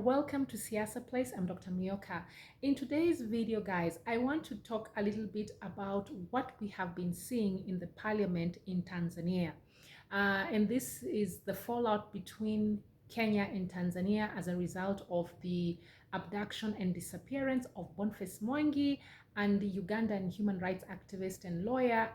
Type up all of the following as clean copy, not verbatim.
welcome to Siasa Place. I'm Dr. Mioka. In today's video, guys, I want to talk a little bit about what we have been seeing in the parliament in Tanzania. And this is the fallout between Kenya and Tanzania as a result of the abduction and disappearance of Boniface Mwangi and the Ugandan human rights activist and lawyer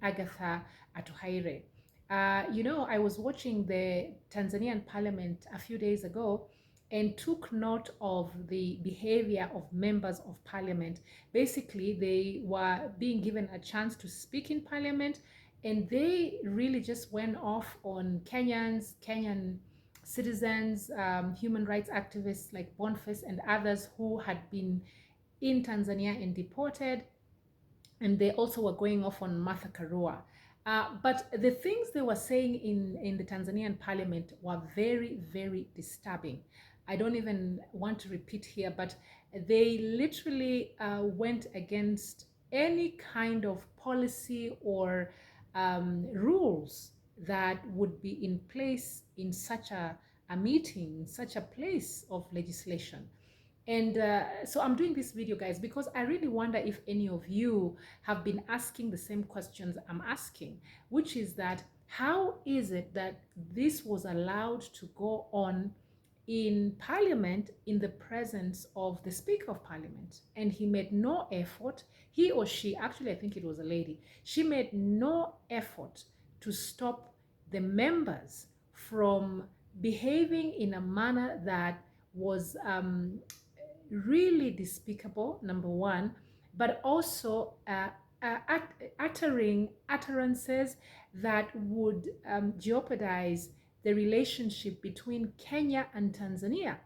Agatha Atuhaire. I was watching the Tanzanian parliament a few days ago and took note of the behavior of members of parliament. Basically, they were being given a chance to speak in parliament, and they really just went off on Kenyan citizens, human rights activists like Boniface and others who had been in Tanzania and deported. And they also were going off on Martha Karua. But the things they were saying in the Tanzanian parliament were very, very disturbing. I don't even want to repeat here, but they literally went against any kind of policy or rules that would be in place in such a meeting, in such a place of legislation. And so I'm doing this video, guys, because I really wonder if any of you have been asking the same questions I'm asking, which is that how is it that this was allowed to go on in parliament in the presence of the Speaker of Parliament? And he made no effort, he or she, actually I think it was a lady, she made no effort to stop the members from behaving in a manner that was really despicable, number one, but also uttering utterances that would jeopardize the relationship between Kenya and Tanzania.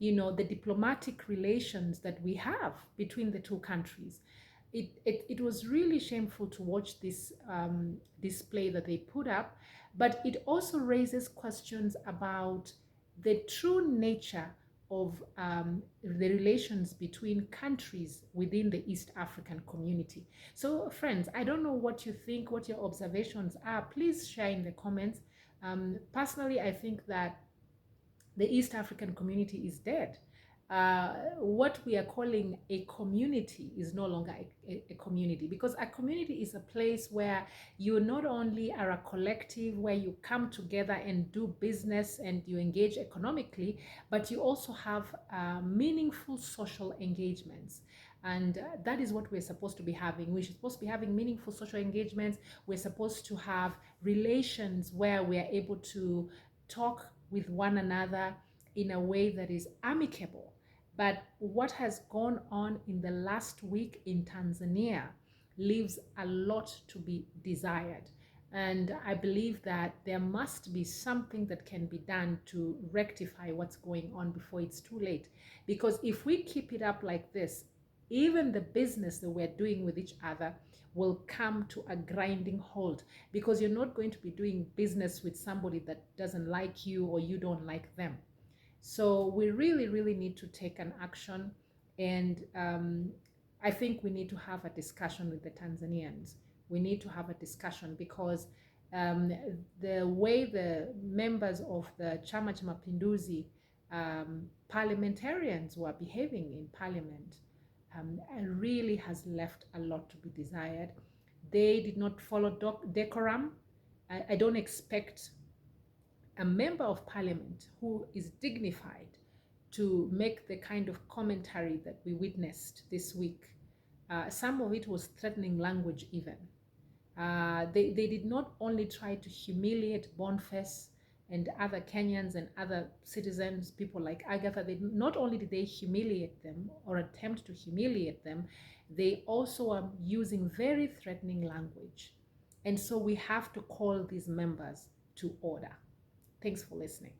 You know, the diplomatic relations that we have between the two countries. It was really shameful to watch this display that they put up, but it also raises questions about the true nature of the relations between countries within the East African community. So friends, I don't know what you think, what your observations are. Please share in the comments. Personally, I think that the East African community is dead. What we are calling a community is no longer a community, because a community is a place where you not only are a collective where you come together and do business and you engage economically, but you also have meaningful social engagements. And that is what we're supposed to be having. We're supposed to be having meaningful social engagements. We're supposed to have relations where we are able to talk with one another in a way that is amicable. But what has gone on in the last week in Tanzania leaves a lot to be desired. And I believe that there must be something that can be done to rectify what's going on before it's too late. Because if we keep it up like this, even the business that we're doing with each other will come to a grinding halt, because you're not going to be doing business with somebody that doesn't like you or you don't like them. So we really, really need to take an action. And I think we need to have a discussion with the Tanzanians. We need to have a discussion, because the way the members of the Chama cha Mapinduzi parliamentarians were behaving in parliament really has left a lot to be desired. They did not follow decorum. I don't expect a member of parliament who is dignified to make the kind of commentary that we witnessed this week. Some of it was threatening language even. They did not only try to humiliate Boniface and other Kenyans and other citizens, people like Agatha, not only did they humiliate them or attempt to humiliate them, they also are using very threatening language. And so we have to call these members to order. Thanks for listening.